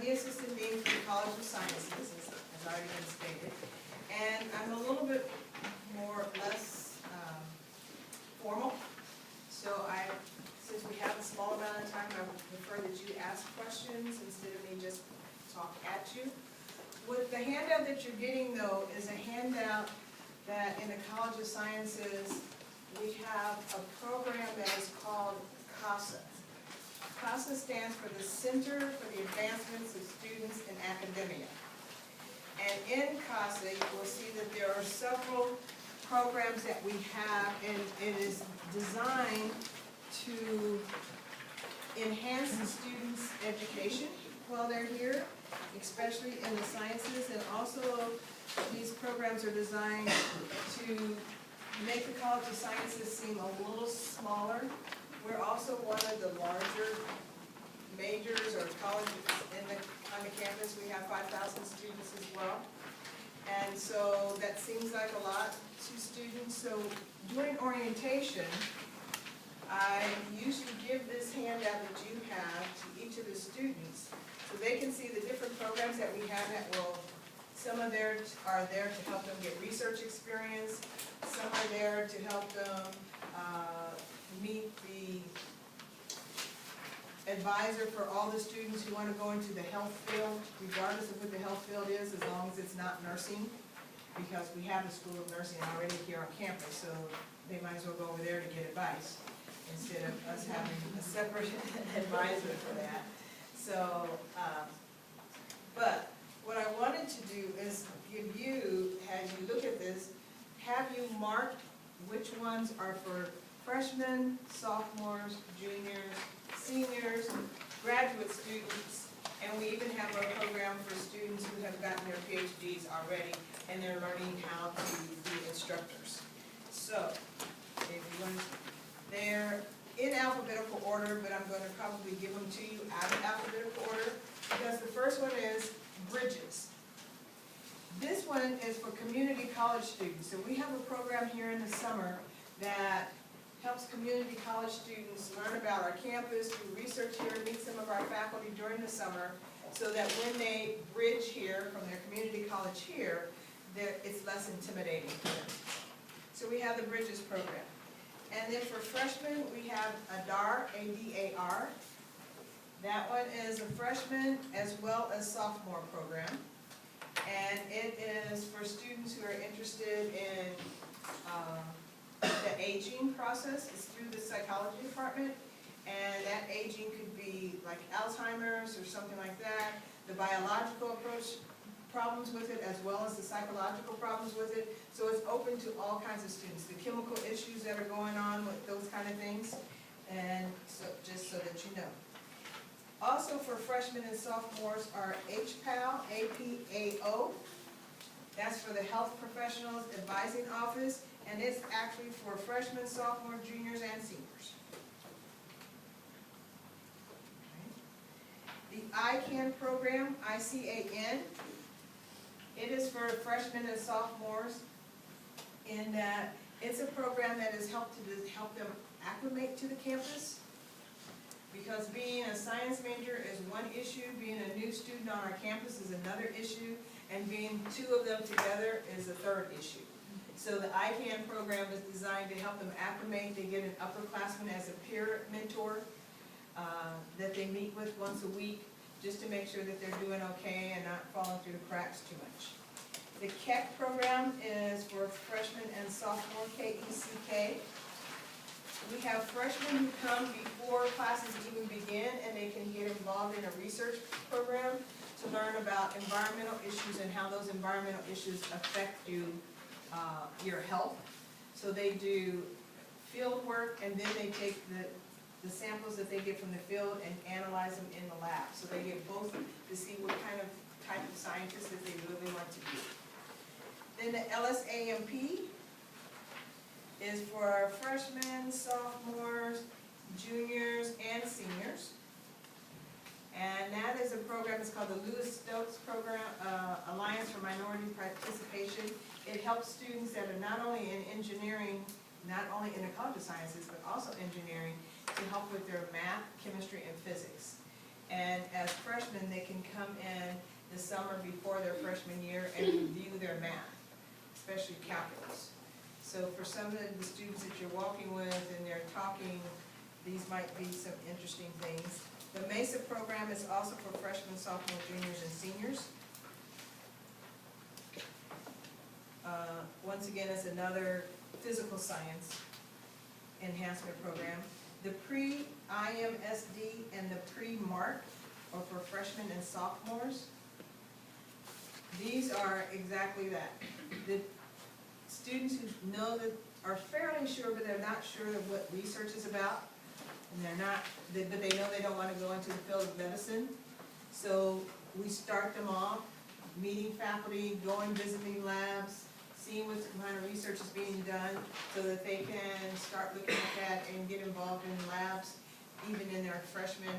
the assistant dean for the College of Sciences, as already been stated. And I'm a little bit less formal. So since we have a small amount of time, I would prefer that you ask questions instead of me just talk at you. With the handout that you're getting, though, is a handout that in the College of Sciences, we have a program that is called CASA. CASA stands for the Center for the Advancements of Students in Academia. And in CASA, you will see that there are several programs that we have, and it is designed to enhance the students' education while they're here, especially in the sciences, and also these programs are designed to make the College of Sciences seem a little smaller. We're also one of the larger majors or colleges on the campus. We have 5,000 students as well. And so that seems like a lot to students. So during orientation, I usually give this handout that you have to each of the students so they can see the different programs that we have that will, some of there are there to help them get research experience, some are there to help them meet the advisor for all the students who want to go into the health field, regardless of what the health field is, as long as it's not nursing, because we have the School of Nursing already here on campus, so they might as well go over there to get advice instead of us having a separate advisor for that. So, but what I wanted to do is give you, as you look at this, have you marked which ones are for freshmen, sophomores, juniors, seniors, graduate students, and we even have a program for students who have gotten their PhDs already and they're learning how to be instructors. So, if you want, they're in alphabetical order, but I'm going to probably give them to you out of alphabetical order because the first one is bridges. This one is for community college students. So we have a program here in the summer that helps community college students learn about our campus, do research here, meet some of our faculty during the summer, so that when they bridge here from their community college here, it's less intimidating for them. So we have the Bridges program. And then for freshmen, we have ADAR, A-D-A-R. That one is a freshman as well as sophomore program. And it is for students who are interested in the aging process. It's through the psychology department, and that aging could be like Alzheimer's or something like that, the biological approach problems with it as well as the psychological problems with it. So it's open to all kinds of students, the chemical issues that are going on with those kind of things, and so just so that you know. Also for freshmen and sophomores are HPAO, A-P-A-O. That's for the Health Professionals Advising Office, and it's actually for freshmen, sophomores, juniors, and seniors. Okay. The ICAN program, I-C-A-N, it is for freshmen and sophomores in that it's a program that has helped them acclimate to the campus. Because being a science major is one issue, being a new student on our campus is another issue, and being two of them together is a third issue. So the ICAN program is designed to help them acclimate. They get an upperclassman as a peer mentor that they meet with once a week, just to make sure that they're doing okay and not falling through the cracks too much. The KEC program is for freshmen and sophomore, K-E-C-K. We have freshmen who come before classes even begin, and they can get involved in a research program to learn about environmental issues and how those environmental issues affect your health. So they do field work, and then they take the samples that they get from the field and analyze them in the lab. So they get both to see what kind of type of scientist that they really want to be. Then the LSAMP is for freshmen, sophomores, juniors, and seniors. And that is a program, it's called the Lewis Stokes Program, Alliance for Minority Participation. It helps students that are not only in engineering, not only in the College of Sciences, but also engineering, to help with their math, chemistry, and physics. And as freshmen, they can come in the summer before their freshman year and review their math, especially calculus. So for some of the students that you're walking with and they're talking, these might be some interesting things. The MESA program is also for freshmen, sophomores, juniors, and seniors. Once again, it's another physical science enhancement program. The pre-IMSD and the pre-MARC are for freshmen and sophomores. These are exactly that. The students who know that are fairly sure, but they're not sure of what research is about, and but they know they don't want to go into the field of medicine. So we start them off, meeting faculty, going visiting labs, seeing what kind of research is being done, so that they can start looking at that and get involved in labs, even in their freshman,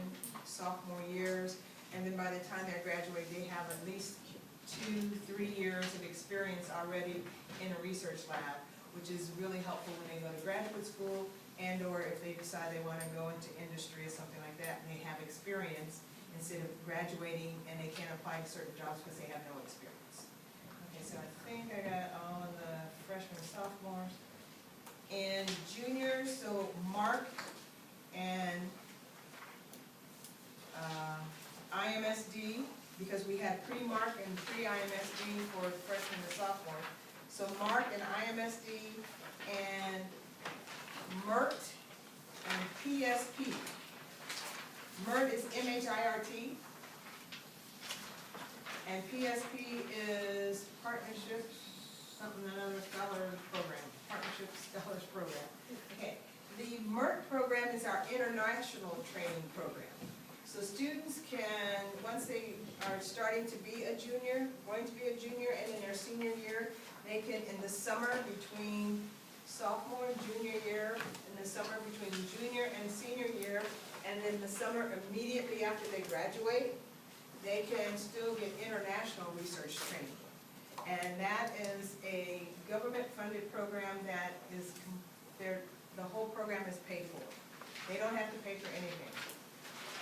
sophomore years. And then by the time they graduate, they have at least 2-3 years of experience already in a research lab, which is really helpful when they go to graduate school, and or if they decide they want to go into industry or something like that, and they have experience instead of graduating and they can't apply to certain jobs because they have no experience. Okay, so I think I got all of the freshmen and sophomores. And juniors, so MARC and IMSD, because we had pre-MARC and pre-IMSD for freshmen and sophomores. So MARC and IMSD and MERT and PSP. MERT is MHIRT, and PSP is Partnerships, something another scholars program, Partnership Scholars Program. Okay, the MERT program is our international training program. So students can, once they are starting to be a junior, going to be a junior, and in their senior year, they can, in the summer between sophomore and junior year, in the summer between junior and senior year, and then the summer immediately after they graduate, they can still get international research training. And that is a government-funded program that is, the whole program is paid for. They don't have to pay for anything.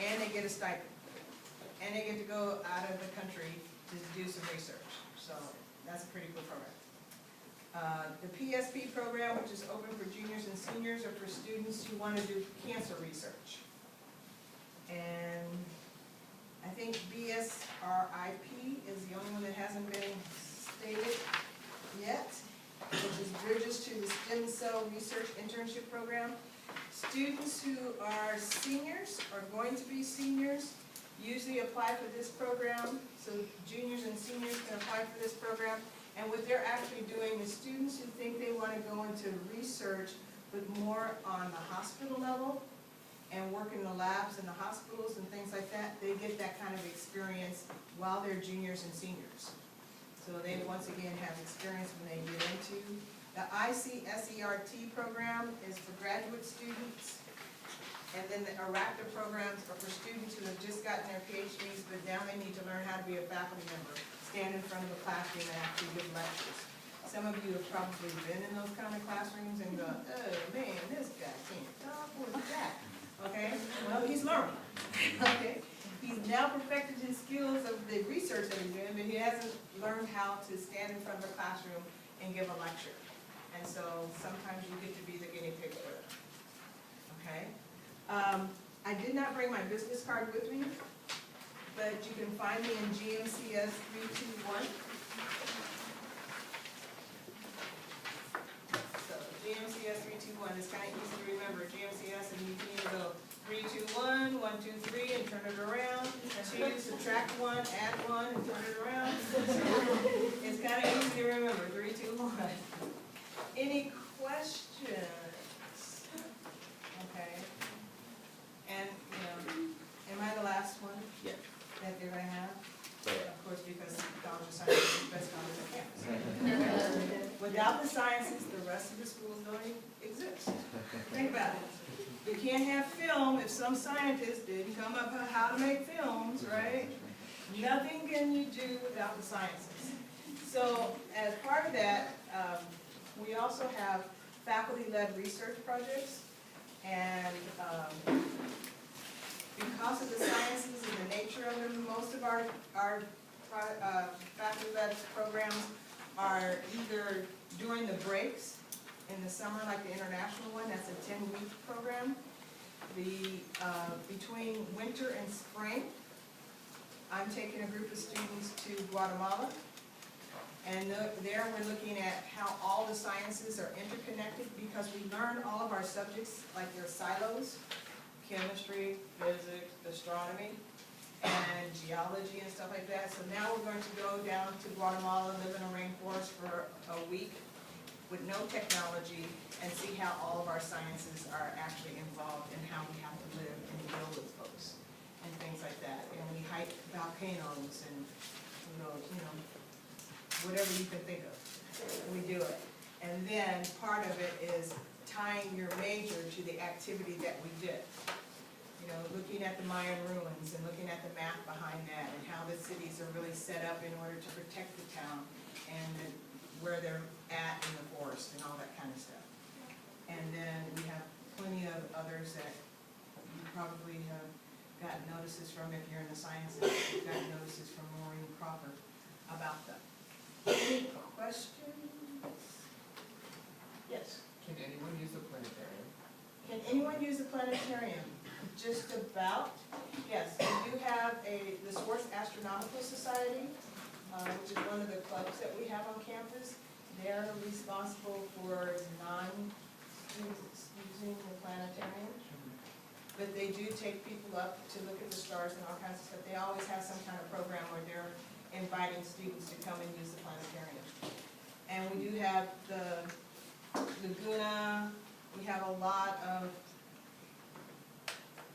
And they get a stipend. And they get to go out of the country to do some research. So that's a pretty cool program. The PSP program, which is open for juniors and seniors, are for students who want to do cancer research. And I think BSRIP is the only one that hasn't been stated yet, which is Bridges to the Stem Cell Research Internship Program. Students who are seniors, are going to be seniors, usually apply for this program. So juniors and seniors can apply for this program. And what they're actually doing is students who think they want to go into research, but more on the hospital level, and work in the labs and the hospitals and things like that, they get that kind of experience while they're juniors and seniors. So they once again have experience when they get into. The ICSERT program is for graduate students, and then the ARACTA programs are for students who have just gotten their PhDs, but now they need to learn how to be a faculty member, stand in front of a classroom and actually give lectures. Some of you have probably been in those kind of classrooms and go, oh man, this guy can't talk, what's that? Okay, well, he's learning. Okay, he's now perfected his skills of the research that he's doing, but he hasn't learned how to stand in front of a classroom and give a lecture. And so sometimes you get to be the guinea pig for it. Okay, I did not bring my business card with me, but you can find me in GMCS 321. So GMCS 321 is kind of easy to remember. GMCS, and you can either go 3, 2, 1, 1, 2, 3, and turn it around. 2, subtract 1, add 1, and turn it around. It's kind of easy to remember. 3, 2, 1. Any questions? Okay. And, you know, am I the last one? Yeah. That they're gonna have? So, Of course, because college of science is the best college on campus. Without the sciences, the rest of the schools don't even exist. Think about it. You can't have film if some scientist didn't come up with how to make films, right? Nothing can you do without the sciences. So, as part of that, we also have faculty-led research projects, and because of the sciences and the nature of them, most of our faculty-led programs are either during the breaks in the summer, like the international one, that's a 10-week program. Between winter and spring, I'm taking a group of students to Guatemala. And there we're looking at how all the sciences are interconnected, because we learn all of our subjects like their silos: chemistry, physics, astronomy, and geology and stuff like that. So now we're going to go down to Guatemala, live in a rainforest for a week with no technology, and see how all of our sciences are actually involved in how we have to live and deal with folks and things like that. And we hike volcanoes and whatever you can think of, we do it. And then part of it is tying your major to the activity that we did. Looking at the Mayan ruins and looking at the math behind that, and how the cities are really set up in order to protect the town, and where they're at in the forest and all that kind of stuff. And then we have plenty of others that you probably have gotten notices from if you're in the sciences. You've gotten notices from Maureen Crawford about them. Any questions? Yes. Can anyone use the planetarium? Can anyone use the planetarium? Just about. Yes, we do have the Swartz Astronomical Society, which is one of the clubs that we have on campus. They're responsible for non-students using the planetarium. But they do take people up to look at the stars and all kinds of stuff. They always have some kind of program where they're inviting students to come and use the planetarium. And we do have the Laguna. We have a lot of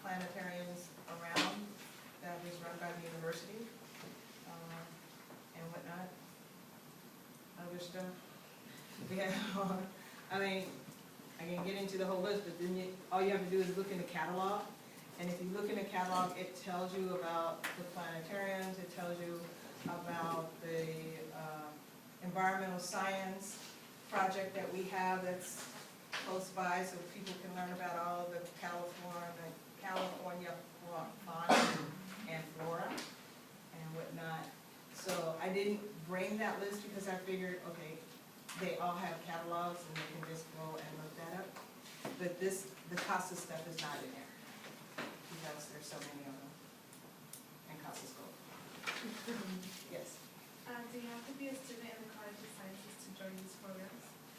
planetariums around that is run by the university and whatnot. Other stuff. We have, I mean, I can get into the whole list, but then all you have to do is look in the catalog. And if you look in the catalog, it tells you about the planetariums, it tells you about the environmental science project that we have that's close by, so people can learn about all of the California fauna and flora and whatnot. So I didn't bring that list because I figured, okay, they all have catalogs and they can just go and look that up. But the CASA stuff is not in there because there's so many of them. And CASA's gold. Yes? Do you have to be a student in the College of Sciences to join these programs?